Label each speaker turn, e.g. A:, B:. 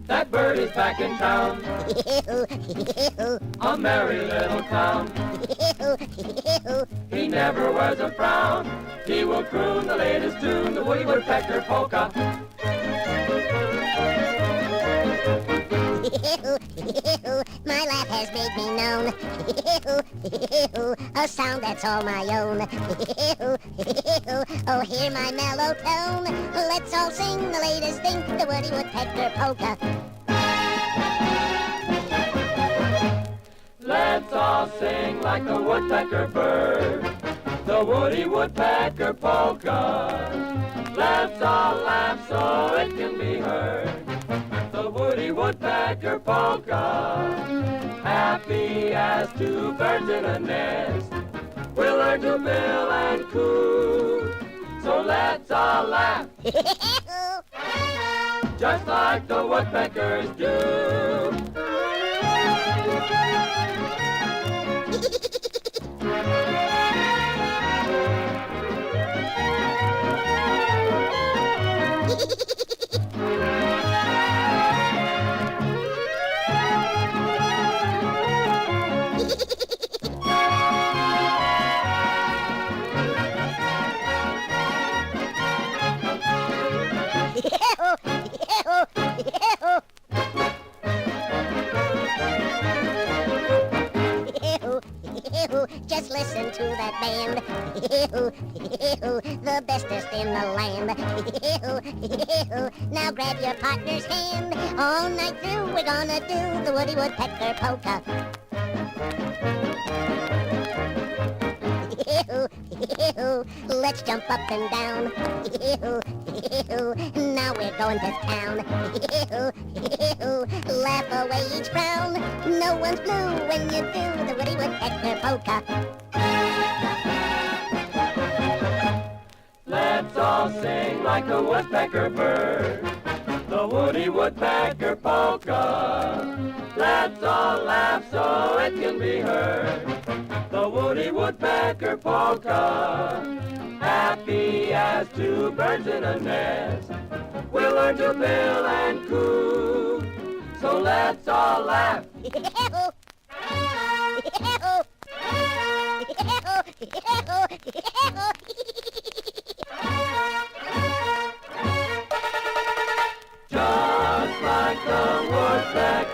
A: That bird is back in town, a merry little clown. He never wears a frown. He will croon the latest tune, the Woody Woodpecker polka.
B: My laugh has made me known, a sound that's all my own. Oh, hear my mellow tone. Let's all sing the latest thing, the Woody Woodpecker polka.
A: Let's all sing like the woodpecker bird, the Woody Woodpecker polka. Let's all laugh so it can be heard, the Woody Woodpecker polka. Happy as two birds in a nest, we'll learn to bill and coo. So let's all laugh, just like the woodpeckers do.
B: Just listen to that band, the bestest in the land. Now grab your partner's hand. All night through we're gonna do the Woody Woodpecker polka. Let's jump up and down. Now we're going to town. Laugh away each frown. No one's blue when you do the Woody Woodpecker polka.
A: Let's all sing like the woodpecker bird, the Woody Woodpecker polka. Let's all laugh so it can be heard, the Woody Woodpecker polka. Happy as two birds in a nest, we'll learn to bill and coo. So let's all laugh. Just like the woodpecker.